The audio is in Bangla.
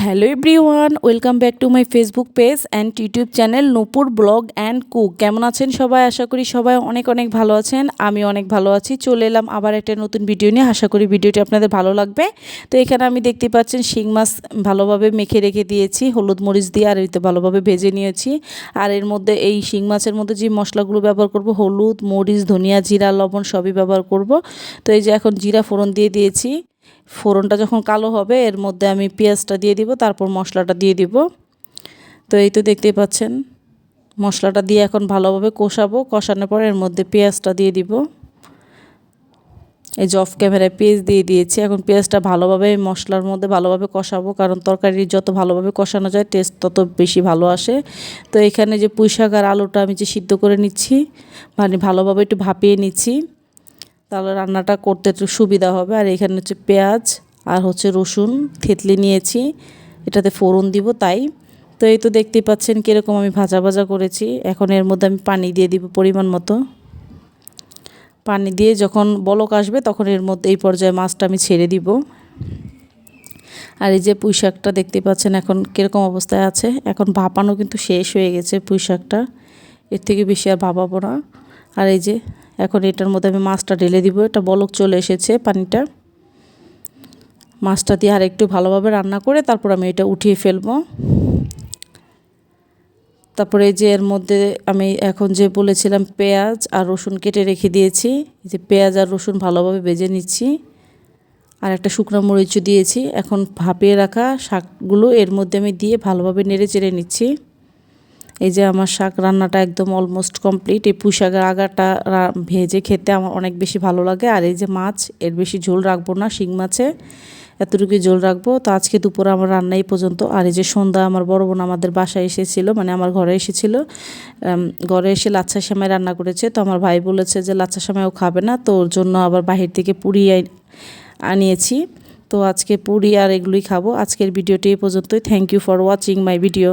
Hello everyone, welcome back to my Facebook page and YouTube channel Nupur blog and cook. কেমন আছেন সবাই? আশা করি সবাই অনেক অনেক ভালো আছেন। আমি অনেক ভালো আছি। চলে এলাম আবার একটা নতুন ভিডিও নিয়ে। আশা করি ভিডিওটি আপনাদের ভালো লাগবে। তো এখানে আমি দেখতে পাচ্ছেন শিং মাছ ভালোভাবে মেখে রেখে দিয়েছি হলুদ মরিচ দিয়ে, আর এতে ভালোভাবে ভেজে নিয়েছি। আর এর মধ্যে এই শিং মাছের মধ্যে যে মশলাগুলো ব্যবহার করব, হলুদ মরিচ ধনিয়া জিরা লবণ সবই ব্যবহার করব। তো এই যে এখন জিরা ফোড়ন দিয়ে দিয়েছি। ফোড়নটা যখন কালো হবে এর মধ্যে আমি পেঁয়াজটা দিয়ে দিব, তারপর মশলাটা দিয়ে দিব। তো এই তো দেখতেই পাচ্ছেন মশলাটা দিয়ে এখন ভালোভাবে কষাবো। কষানোর পর এর মধ্যে পেঁয়াজটা দিয়ে দিব। এই যে অফ ক্যামেরায় পেঁয়াজ দিয়ে দিয়েছি। এখন পেঁয়াজটা ভালোভাবে মশলার মধ্যে ভালোভাবে কষাবো, কারণ তরকারি যত ভালোভাবে কষানো যায় টেস্ট তত বেশি ভালো আসে। তো এখানে যে পুঁই শাক আর আলুটা আমি যে সিদ্ধ করে নিচ্ছি, মানে ভালোভাবে একটু ভাপিয়ে নিচ্ছি, তাহলে রান্নাটা করতে একটু সুবিধা হবে। আর এখানে হচ্ছে পেঁয়াজ আর হচ্ছে রসুন থেতলি নিয়েছি, এটাতে ফোড়ন দিব তাই। তো এই তো দেখতেই পাচ্ছেন কীরকম আমি ভাজা ভাজা করেছি। এখন এর মধ্যে আমি পানি দিয়ে দিব পরিমাণ মতো। পানি দিয়ে যখন বলক আসবে তখন এর মধ্যে এই পর্যায়ে মাছটা আমি ছেড়ে দিব। আর এই যে পুঁই শাকটা দেখতে পাচ্ছেন এখন কীরকম অবস্থায় আছে। এখন ভাপানো কিন্তু শেষ হয়ে গেছে পুঁই শাকটা, এর থেকে বেশি আর ভাপাবো না। আর এই যে এখন এটার মধ্যে আমি মাছটা ঢেলে দিব। এটা বলক চলে এসেছে পানিটা। মাছটা দিয়ে আর একটু ভালোভাবে রান্না করে তারপর আমি এটা উঠিয়ে ফেলবো। তারপরে এই যে এর মধ্যে আমি এখন যে বলেছিলাম পেঁয়াজ আর রসুন কেটে রেখে দিয়েছি, এই যে পেঁয়াজ আর রসুন ভালোভাবে ভেজে নিচ্ছি। আর একটা শুকনো মরিচও দিয়েছি। এখন ভাপিয়ে রাখা শাকগুলো এর মধ্যে আমি দিয়ে ভালোভাবে নেড়ে চেড়ে নিচ্ছি। এই যে আমার শাক রান্নাটা একদম অলমোস্ট কমপ্লিট। এই পুঁই শাকের আগাটা ভেজে খেতে আমার অনেক বেশি ভালো লাগে। আর এই যে মাছ, এর বেশি ঝোল রাখবো না, শিং মাছে এতটুকুই ঝোল রাখবো। তো আজকে দুপুরে আমার রান্না এই পর্যন্ত। আর এই যে সন্ধ্যা আমার বড় বোন আমাদের বাসায় এসেছিলো, মানে আমার ঘরে এসেছিলো। ঘরে এসে লাচ্ছা সেমাই রান্না করেছে। তো আমার ভাই বলেছে যে লাচ্ছা সেমাইও খাবে না, তো ওর জন্য আবার বাহির থেকে পুরি আনিয়েছি। তো আজকে পুরি আর এগুলোই খাবো। আজকের ভিডিওটি এই পর্যন্তই। Thank you for watching my video.